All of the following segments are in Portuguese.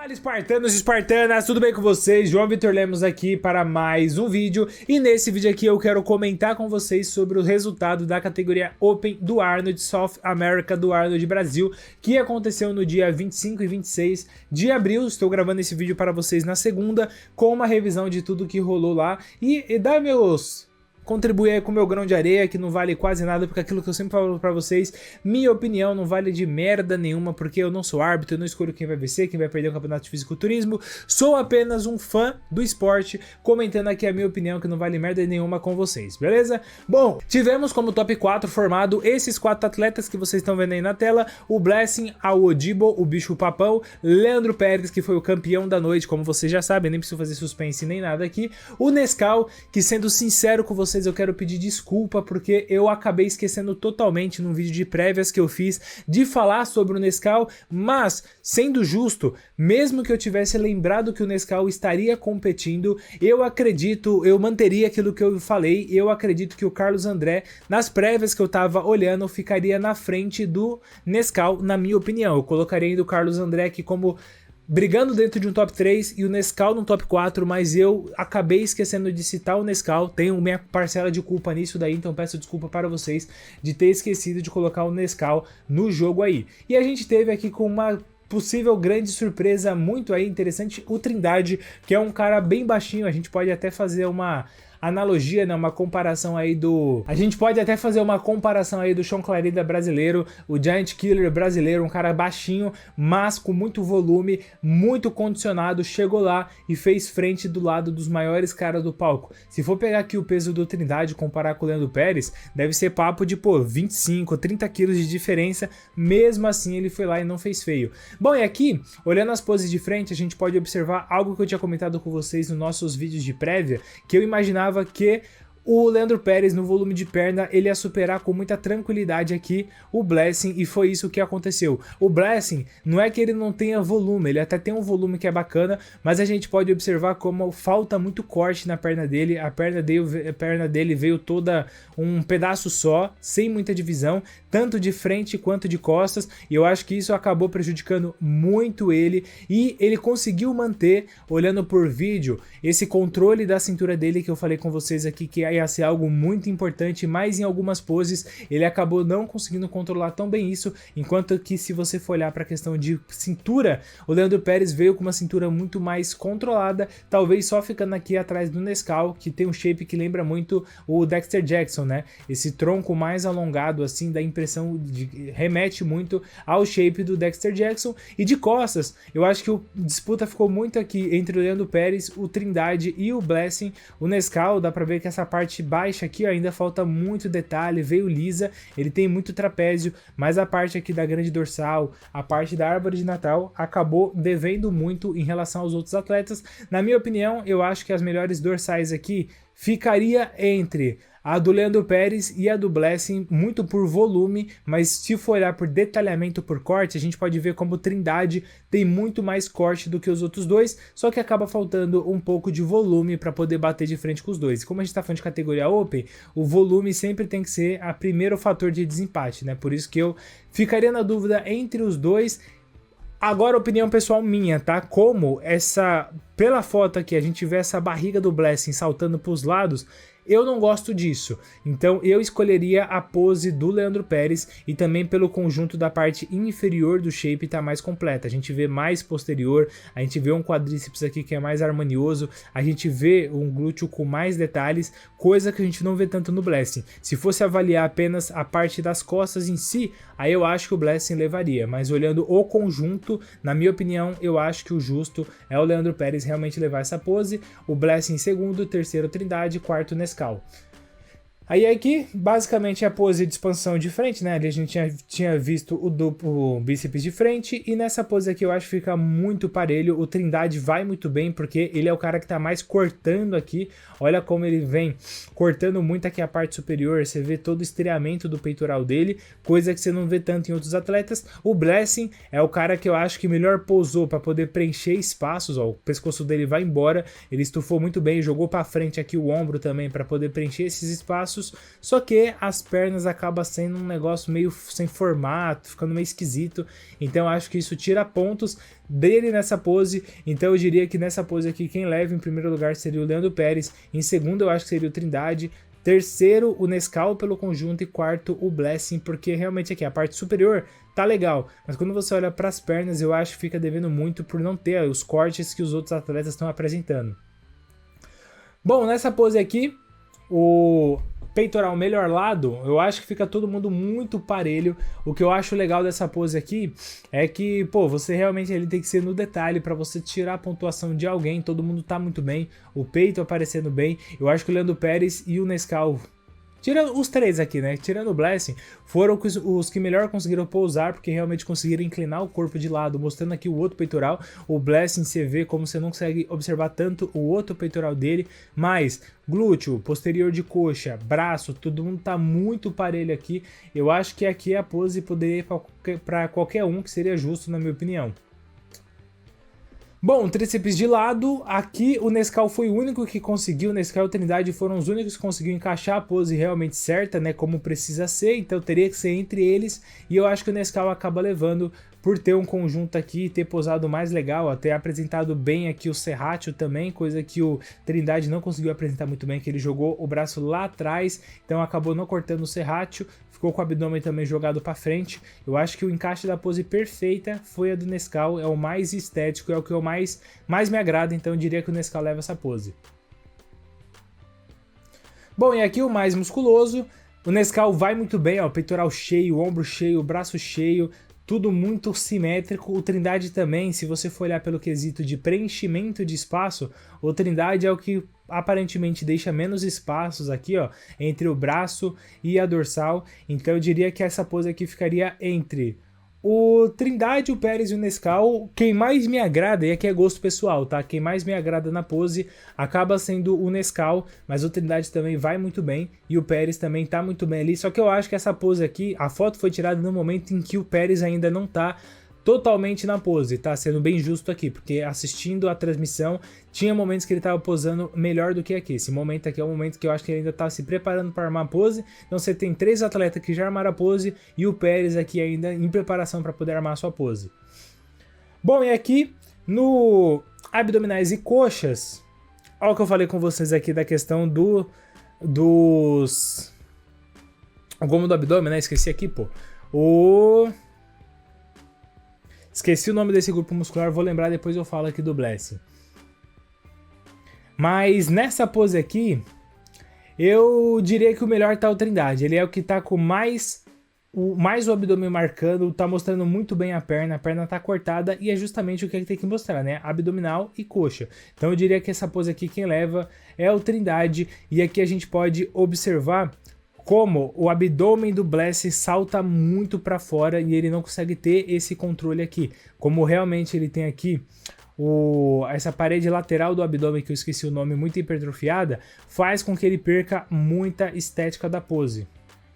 Fala espartanos e espartanas, tudo bem com vocês? João Vitor Lemos aqui para mais um vídeo. E nesse vídeo aqui eu quero comentar com vocês sobre o resultado da categoria Open do Arnold South America do Arnold Brasil, que aconteceu no dia 25 e 26 de abril. Estou gravando esse vídeo para vocês na segunda, com uma revisão de tudo que rolou lá e dar meus... contribuir aí com o meu grão de areia, que não vale quase nada, porque aquilo que eu sempre falo pra vocês, minha opinião não vale de merda nenhuma, porque eu não sou árbitro, eu não escolho quem vai vencer, quem vai perder o campeonato de fisiculturismo, sou apenas um fã do esporte, comentando aqui a minha opinião, que não vale merda nenhuma com vocês, beleza? Bom, tivemos como top 4 formado esses 4 atletas que vocês estão vendo aí na tela, o Blessing, Awodibo, o bicho papão, Leandro Pérez, que foi o campeão da noite, como vocês já sabem, nem preciso fazer suspense nem nada aqui, o Nescau, que sendo sincero com vocês, eu quero pedir desculpa porque eu acabei esquecendo totalmente num vídeo de prévias que eu fiz de falar sobre o Nescau, mas sendo justo, mesmo que eu tivesse lembrado que o Nescau estaria competindo, eu acredito, eu manteria aquilo que eu falei, eu acredito que o Carlos André, nas prévias que eu tava olhando, ficaria na frente do Nescau, na minha opinião. Eu colocaria ainda o Carlos André aqui como brigando dentro de um top 3 e o Nescau no top 4, mas eu acabei esquecendo de citar o Nescau, tenho minha parcela de culpa nisso daí, então peço desculpa para vocês de ter esquecido de colocar o Nescau no jogo aí. E a gente teve aqui com uma possível grande surpresa muito aí interessante, o Trindade, que é um cara bem baixinho, a gente pode até fazer uma analogia, né, uma comparação aí do... A gente pode até fazer uma comparação aí do Sean Clarida brasileiro, o Giant Killer brasileiro, um cara baixinho, mas com muito volume, muito condicionado, chegou lá e fez frente do lado dos maiores caras do palco. Se for pegar aqui o peso do Trindade e comparar com o Leandro Pérez, deve ser papo de, pô, 25, 30 quilos de diferença, mesmo assim ele foi lá e não fez feio. Bom, e aqui, olhando as poses de frente, a gente pode observar algo que eu tinha comentado com vocês nos nossos vídeos de prévia, que eu imaginava que o Leandro Pérez no volume de perna ele ia superar com muita tranquilidade aqui o Blessing, e foi isso que aconteceu. O Blessing não é que ele não tenha volume, ele até tem um volume que é bacana, mas a gente pode observar como falta muito corte na perna dele, a perna dele veio toda um pedaço só, sem muita divisão, tanto de frente quanto de costas, e eu acho que isso acabou prejudicando muito ele, e ele conseguiu manter, olhando por vídeo, esse controle da cintura dele que eu falei com vocês aqui, que ia ser algo muito importante, mas em algumas poses ele acabou não conseguindo controlar tão bem isso, enquanto que se você for olhar para a questão de cintura, o Leandro Pérez veio com uma cintura muito mais controlada, talvez só ficando aqui atrás do Nescau, que tem um shape que lembra muito o Dexter Jackson, né? Esse tronco mais alongado assim, dá a impressão de remete muito ao shape do Dexter Jackson. E de costas, eu acho que a disputa ficou muito aqui entre o Leandro Pérez, o Trindade e o Blessing. O Nescau, dá pra ver que essa parte baixa aqui ó, ainda falta muito detalhe, veio lisa, ele tem muito trapézio, mas a parte aqui da grande dorsal, a parte da árvore de Natal acabou devendo muito em relação aos outros atletas. Na minha opinião, eu acho que as melhores dorsais aqui ficaria entre a do Leandro Pérez e a do Blessing, muito por volume, mas se for olhar por detalhamento por corte, a gente pode ver como o Trindade tem muito mais corte do que os outros dois, só que acaba faltando um pouco de volume para poder bater de frente com os dois. Como a gente está falando de categoria Open, o volume sempre tem que ser o primeiro fator de desempate, né? Por isso que eu ficaria na dúvida entre os dois. Agora, opinião pessoal minha, tá? Como pela foto aqui, a gente vê essa barriga do Blessing saltando para os lados, eu não gosto disso, então eu escolheria a pose do Leandro Pérez, e também pelo conjunto da parte inferior do shape tá mais completa, a gente vê mais posterior, a gente vê um quadríceps aqui que é mais harmonioso, a gente vê um glúteo com mais detalhes, coisa que a gente não vê tanto no Blessing. Se fosse avaliar apenas a parte das costas em si, aí eu acho que o Blessing levaria, mas olhando o conjunto, na minha opinião, eu acho que o justo é o Leandro Pérez realmente levar essa pose, o Blessing em segundo, terceiro Trindade, quarto Nescau. Aí aqui, basicamente, é a pose de expansão de frente, né? Ali a gente tinha visto o duplo bíceps de frente, e nessa pose aqui eu acho que fica muito parelho. O Trindade vai muito bem, porque ele é o cara que tá mais cortando aqui. Olha como ele vem cortando muito aqui a parte superior, você vê todo o estreamento do peitoral dele, coisa que você não vê tanto em outros atletas. O Blessing é o cara que eu acho que melhor pousou para poder preencher espaços, ó, o pescoço dele vai embora, ele estufou muito bem, jogou para frente aqui o ombro também para poder preencher esses espaços. braços, só que as pernas acabam sendo um negócio meio sem formato, ficando meio esquisito, então eu acho que isso tira pontos dele nessa pose. Então eu diria que nessa pose aqui quem leva em primeiro lugar seria o Leandro Pérez, em segundo eu acho que seria o Trindade, terceiro o Nescau pelo conjunto e quarto o Blessing, porque realmente aqui a parte superior tá legal, mas quando você olha para as pernas eu acho que fica devendo muito por não ter os cortes que os outros atletas estão apresentando. Bom, nessa pose aqui, o peitoral melhor lado, eu acho que fica todo mundo muito parelho. O que eu acho legal dessa pose aqui é que, pô, você realmente ele tem que ser no detalhe para você tirar a pontuação de alguém. Todo mundo tá muito bem, o peito aparecendo bem. Eu acho que o Leandro Pérez e o Nescau, tirando os três aqui, né? Tirando o Blessing, foram os que melhor conseguiram pousar, porque realmente conseguiram inclinar o corpo de lado, mostrando aqui o outro peitoral. O Blessing você vê como você não consegue observar tanto o outro peitoral dele, mas glúteo, posterior de coxa, braço, todo mundo tá muito parelho aqui. Eu acho que aqui a pose poderia ir para qualquer um, que seria justo na minha opinião. Bom, tríceps de lado, aqui o Nescau foi o único que conseguiu, o Nescau e o Trindade foram os únicos que conseguiram encaixar a pose realmente certa, né, como precisa ser, então teria que ser entre eles, e eu acho que o Nescau acaba levando por ter um conjunto aqui, ter posado mais legal, ter apresentado bem aqui o serrátil também, coisa que o Trindade não conseguiu apresentar muito bem, que ele jogou o braço lá atrás, então acabou não cortando o serrátil, ficou com o abdômen também jogado para frente. Eu acho que o encaixe da pose perfeita foi a do Nescau, é o mais estético, é o que eu mais me agrada, então eu diria que o Nescau leva essa pose. Bom, e aqui o mais musculoso, o Nescau vai muito bem, ó, peitoral cheio, ombro cheio, braço cheio, tudo muito simétrico. O Trindade também, se você for olhar pelo quesito de preenchimento de espaço, o Trindade é o que aparentemente deixa menos espaços aqui, ó, entre o braço e a dorsal. Então eu diria que essa pose aqui ficaria entre o Trindade, o Pérez e o Nescau. Quem mais me agrada, e aqui é gosto pessoal, tá? Quem mais me agrada na pose acaba sendo o Nescau, mas o Trindade também vai muito bem e o Pérez também tá muito bem ali. Só que eu acho que essa pose aqui, a foto foi tirada no momento em que o Pérez ainda não tá totalmente na pose, tá? Sendo bem justo aqui, porque assistindo a transmissão, tinha momentos que ele tava posando melhor do que aqui. Esse momento aqui é o momento que eu acho que ele ainda tá se preparando para armar a pose. Então você tem três atletas que já armaram a pose e o Pérez aqui ainda em preparação para poder armar a sua pose. Bom, e aqui no abdominais e coxas, olha o que eu falei com vocês aqui da questão o gomo do abdômen, né? Esqueci aqui, pô. Esqueci o nome desse grupo muscular, vou lembrar depois, eu falo aqui do Blessing. Mas nessa pose aqui, eu diria que o melhor tá o Trindade. Ele é o que tá com mais o abdômen marcando, tá mostrando muito bem a perna tá cortada e é justamente o que ele tem que mostrar, né? Abdominal e coxa. Então eu diria que essa pose aqui quem leva é o Trindade, e aqui a gente pode observar como o abdômen do Blessing salta muito para fora e ele não consegue ter esse controle aqui. Como realmente ele tem aqui essa parede lateral do abdômen, que eu esqueci o nome, muito hipertrofiada, faz com que ele perca muita estética da pose.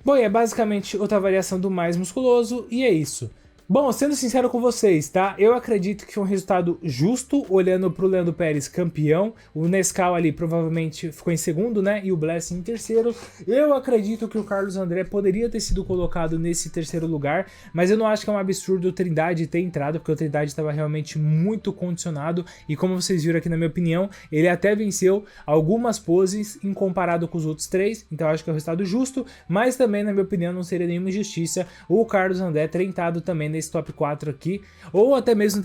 Bom, e é basicamente outra variação do mais musculoso, e é isso. Bom, sendo sincero com vocês, tá? Eu acredito que foi um resultado justo, olhando pro Leandro Pérez campeão. O Nescau ali provavelmente ficou em segundo, né? E o Blessing em terceiro. Eu acredito que o Carlos André poderia ter sido colocado nesse terceiro lugar, mas eu não acho que é um absurdo o Trindade ter entrado, porque o Trindade estava realmente muito condicionado. E como vocês viram aqui na minha opinião, ele até venceu algumas poses em comparado com os outros três. Então eu acho que é um resultado justo, mas também, na minha opinião, não seria nenhuma injustiça o Carlos André ter entrado também nesse top 4 aqui, ou até mesmo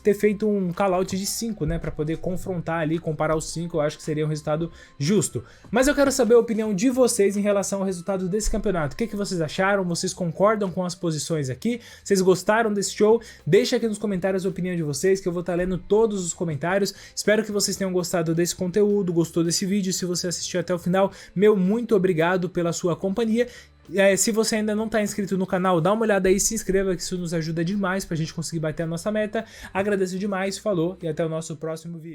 ter feito um call-out de 5, né, para poder confrontar ali, comparar os 5, eu acho que seria um resultado justo. Mas eu quero saber a opinião de vocês em relação ao resultado desse campeonato. O que vocês acharam? Vocês concordam com as posições aqui? Vocês gostaram desse show? Deixa aqui nos comentários a opinião de vocês, que eu vou estar lendo todos os comentários. Espero que vocês tenham gostado desse conteúdo, gostou desse vídeo. Se você assistiu até o final, meu muito obrigado pela sua companhia. Se você ainda não está inscrito no canal, dá uma olhada aí, se inscreva, que isso nos ajuda demais para a gente conseguir bater a nossa meta. Agradeço demais, falou e até o nosso próximo vídeo.